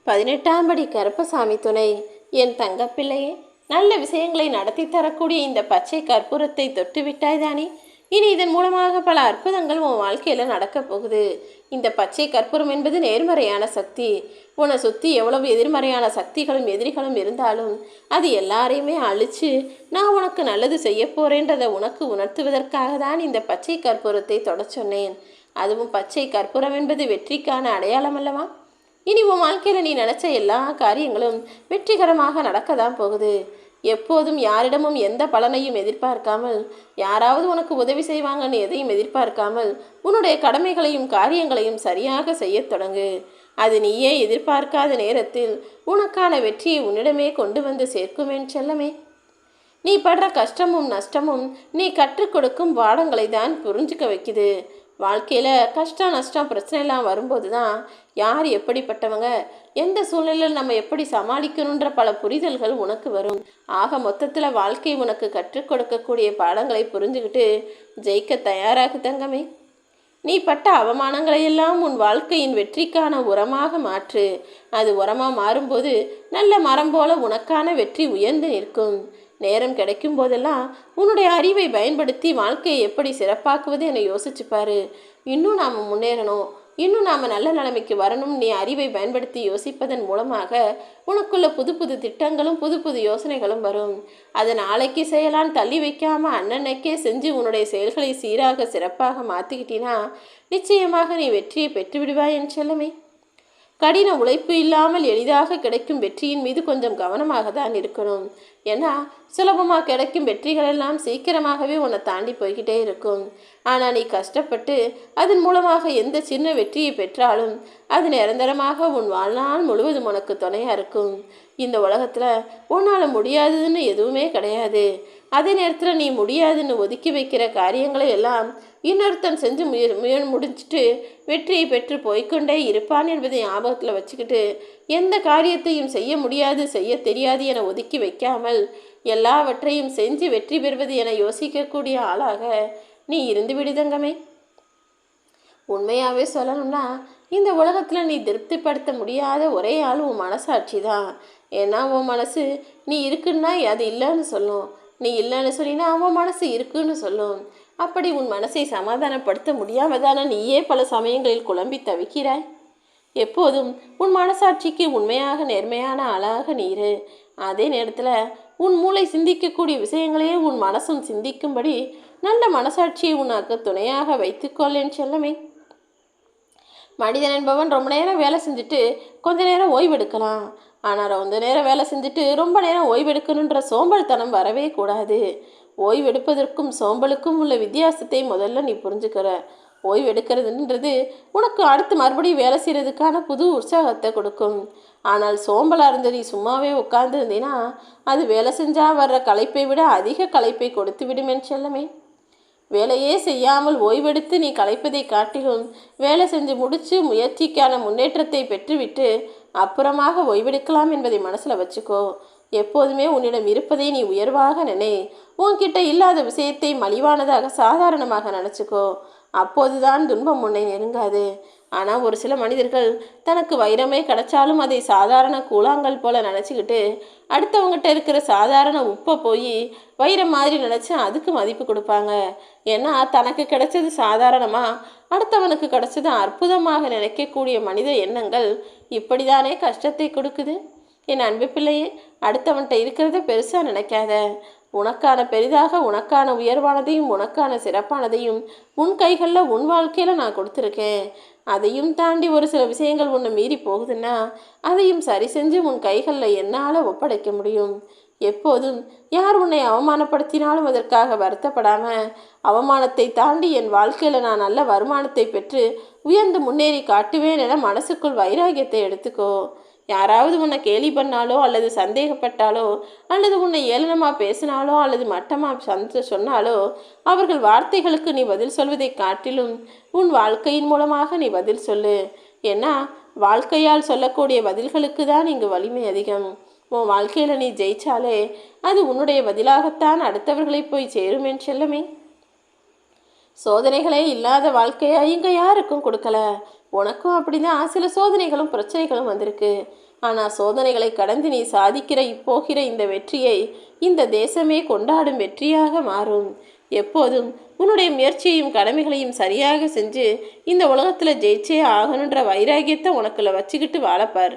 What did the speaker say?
18ஆம் படி கருப்பசாமி துணை. என் தங்கப்பிள்ளையே, நல்ல விஷயங்களை நடத்தி தரக்கூடிய இந்த பச்சை கற்பூரத்தை தொட்டு விட்டாய்தானே. இனி இதன் மூலமாக பல அற்புதங்கள் உன் வாழ்க்கையில் நடக்கப் போகுது. இந்த பச்சை கற்பூரம் என்பது நேர்மறையான சக்தி. உன்னை சுற்றி எவ்வளவு எதிர்மறையான சக்திகளும் எதிரிகளும் இருந்தாலும் அது எல்லாரையுமே அழித்து நான் உனக்கு நல்லது செய்ய போகிறேன்றதை உனக்கு உணர்த்துவதற்காக தான் இந்த பச்சை கற்பூரத்தை தொட சொன்னேன். அதுவும் பச்சை கற்பூரம் என்பது வெற்றிக்கான அடையாளம் அல்லவா? இனி உன் வாழ்க்கையில் நீ நினச்ச எல்லா காரியங்களும் வெற்றிகரமாக நடக்க தான் போகுது. எப்போதும் யாரிடமும் எந்த பலனையும் எதிர்பார்க்காமல், யாராவது உனக்கு உதவி செய்வாங்கன்னு எதையும் எதிர்பார்க்காமல் உன்னுடைய கடமைகளையும் காரியங்களையும் சரியாக செய்ய தொடங்கு. அது நீயே எதிர்பார்க்காத நேரத்தில் உனக்கான வெற்றியை உன்னிடமே கொண்டு வந்து சேர்க்குமேன் செல்லமே. நீ படுற கஷ்டமும் நஷ்டமும் நீ கற்றுக் கொடுக்கும் பாடங்களை தான் புரிஞ்சுக்க வைக்குது. வாழ்க்கையில் கஷ்டம் நஷ்டம் பிரச்சனைலாம் வரும்போது தான் யார் எப்படிப்பட்டவங்க, எந்த சூழ்நிலையில் நம்ம எப்படி சமாளிக்கணுன்ற பல புரிதல்கள் உனக்கு வரும். ஆக மொத்தத்தில் வாழ்க்கை உனக்கு கற்றுக் கொடுக்கக்கூடிய பாடங்களை புரிஞ்சுக்கிட்டு ஜெயிக்க தயாராகு தங்கமே. நீ பட்ட அவமானங்களையெல்லாம் உன் வாழ்க்கையின் வெற்றிக்கான உரமாக மாற்று. அது உரமாக மாறும்போது நல்ல மரம் போல உனக்கான வெற்றி உயர்ந்து நிற்கும். நேரம் கிடைக்கும் போதெல்லாம் உன்னுடைய அறிவை பயன்படுத்தி வாழ்க்கையை எப்படி சிறப்பாக்குவது என யோசிச்சுப்பாரு. இன்னும் நாம் முன்னேறணும், இன்னும் நாம் நல்ல நிலைமைக்கு வரணும். நீ அறிவை பயன்படுத்தி யோசிப்பதன் மூலமாக உனக்குள்ள புது புது திட்டங்களும் புது புது யோசனைகளும் வரும். அதை நாளைக்கு செய்யலான்னு தள்ளி வைக்காமல் அன்னன்னைக்கே செஞ்சு உன்னுடைய செயல்களை சீராக சிறப்பாக மாற்றிக்கிட்டினா நிச்சயமாக நீ வெற்றியை பெற்று விடுவாய் என் செல்லமே. கடின உழைப்பு இல்லாமல் எளிதாக கிடைக்கும் வெற்றியின் மீது கொஞ்சம் கவனமாக தான் இருக்கணும். ஏன்னா சுலபமாக கிடைக்கும் வெற்றிகளெல்லாம் சீக்கிரமாகவே உன்னை தாண்டி போய்கிட்டே இருக்கும். ஆனால் நீ கஷ்டப்பட்டு அதன் மூலமாக எந்த சின்ன வெற்றியை பெற்றாலும் அது நிரந்தரமாக உன் வாழ்நாள் முழுவதும் உனக்கு துணையாக இருக்கும். இந்த உலகத்தில் உன்னால் முடியாததுன்னு எதுவுமே கிடையாது. அதே நேரத்தில் நீ முடியாதுன்னு ஒதுக்கி வைக்கிற காரியங்களை எல்லாம் இன்னொருத்தன் செஞ்சு முடிச்சுட்டு வெற்றியை பெற்று போய்கொண்டே இருப்பான் என்பதை ஞாபகத்தில் வச்சுக்கிட்டு எந்த காரியத்தையும் செய்ய முடியாது செய்ய தெரியாது என ஒதுக்கி வைக்காமல் எல்லாவற்றையும் செஞ்சு வெற்றி பெறுவது என யோசிக்கக்கூடிய ஆளாக நீ இருந்து விடுதங்கமே. உண்மையாகவே சொல்லணும்னா இந்த உலகத்தில் நீ திருப்திப்படுத்த முடியாத ஒரே ஆள் உன் மனசாட்சி தான். ஏன்னா உன் மனசு நீ இருக்குன்னா அது இல்லைன்னு சொல்லும், நீ இல்லைன்னு சொன்னா அவன் மனசு இருக்குன்னு சொல்லும். அப்படி உன் மனசை சமாதானப்படுத்த முடியாமல் தானே நீயே பல சமயங்களில் குழம்பி தவிக்கிறாய். எப்போதும் உன் மனசாட்சிக்கு உண்மையாக நேர்மையான ஆளாக நீரு. அதே நேரத்தில் உன் மூளை சிந்திக்கக்கூடிய விஷயங்களையே உன் மனசும் சிந்திக்கும்படி நல்ல மனசாட்சியை உனக்கு துணையாக வைத்துக்கொள்ளேன் செல்லமே. மனிதன் என்பவன் ரொம்ப நேரம் வேலை செஞ்சுட்டு கொஞ்ச நேரம் ஓய்வெடுக்கலாம். ஆனால் ரொம்ப நேரம் வேலை செஞ்சுட்டு ரொம்ப நேரம் ஓய்வெடுக்கணுன்ற சோம்பல்தனம் வரவே கூடாது. ஓய்வெடுப்பதற்கும் சோம்பலுக்கும் உள்ள வித்தியாசத்தை முதல்ல நீ புரிஞ்சுக்கிற. ஓய்வெடுக்கிறதுன்றது உனக்கு அடுத்து மறுபடியும் வேலை செய்கிறதுக்கான புது உற்சாகத்தை கொடுக்கும். ஆனால் சோம்பலாக இருந்து நீ சும்மாவே உட்கார்ந்துருந்தீன்னா அது வேலை செஞ்சால் வர்ற களைப்பை விட அதிக களைப்பை கொடுத்து விடுமேன் செல்லமே. வேலையே செய்யாமல் ஓய்வெடுத்து நீ களைப்பதை காட்டிலும் வேலை செஞ்சு முடித்து முயற்சிக்கான முன்னேற்றத்தை பெற்றுவிட்டு அப்புறமாக ஓய்வெடுக்கலாம் என்பதை மனசில் வச்சுக்கோ. எப்போதுமே உன்னிடம் இருப்பதை நீ உயர்வாக நினை. உன்கிட்ட இல்லாத விஷயத்தை மலிவானதாக சாதாரணமாக நினச்சிக்கோ. அப்போதுதான் துன்பம் உன்னை நெருங்காது. ஆனால் ஒரு சில மனிதர்கள் தனக்கு வைரமே கிடைச்சாலும் அதை சாதாரண கூழாங்கல் போல் நினச்சிக்கிட்டு அடுத்தவங்ககிட்ட இருக்கிற சாதாரண உப்பை போய் வைரம் மாதிரி நினச்சி அதுக்கு மதிப்பு கொடுப்பாங்க. ஏன்னா தனக்கு கிடைச்சது சாதாரணமாக அடுத்தவனுக்கு கிடைச்சது அற்புதமாக நினைக்கக்கூடிய மனித எண்ணங்கள் இப்படிதானே கஷ்டத்தை கொடுக்குது. என் அன்பு பிள்ளையே, அடுத்தவன்கிட்ட இருக்கிறத பெருசாக நினைக்காத. உனக்கான பெரிதாக உனக்கான உயர்வானதையும் உனக்கான சிறப்பானதையும் உன் கைகளில் உன் வாழ்க்கையில் நான் கொடுத்துருக்கேன். அதையும் தாண்டி ஒரு சில விஷயங்கள் உன்னை மீறி போகுதுன்னா அதையும் சரி செஞ்சு உன் கைகளில் என்னால் ஒப்படைக்க முடியும். எப்போதும் யார் உன்னை அவமானப்படுத்தினாலும் அதற்காக வருத்தப்படாமல் அவமானத்தை தாண்டி என் வாழ்க்கையில் நான் நல்ல வருமானத்தை பெற்று உயர்ந்து முன்னேறி காட்டுவேன் என மனசுக்குள் வைராகியத்தை எடுத்துக்கோ. யாராவது உன்னை கேலி பண்ணாலோ அல்லது சந்தேகப்பட்டாலோ அல்லது உன்னை ஏளனமாக பேசினாலோ அல்லது மட்டமாக சொன்னாலோ அவர்கள் வார்த்தைகளுக்கு நீ பதில் சொல்வதை காட்டிலும் உன் வாழ்க்கையின் மூலமாக நீ பதில் சொல்லு. ஏன்னா வாழ்க்கையால் சொல்லக்கூடிய பதில்களுக்கு தான் இங்கு வலிமை அதிகம். உன் வாழ்க்கையில் நீ ஜெயிச்சாலே அது உன்னுடைய பதிலாகத்தான் அடுத்தவர்களை போய் சேருமேன் செல்லமே. சோதனைகளே இல்லாத வாழ்க்கையை இங்கே யாருக்கும் கொடுக்கல. உனக்கும் அப்படிதான் சில சோதனைகளும் பிரச்சனைகளும் வந்திருக்கு. ஆனால் சோதனைகளை கடந்து நீ சாதிக்கிற இப்போகிற இந்த வெற்றியை இந்த தேசமே கொண்டாடும் வெற்றியாக மாறும். எப்போதும் உன்னுடைய முயற்சியையும் கடமைகளையும் சரியாக செஞ்சு இந்த உலகத்தில் ஜெயிச்சே ஆகணுன்ற வைராகியத்தை உனக்குள்ள வச்சுக்கிட்டு வாழப்பார்.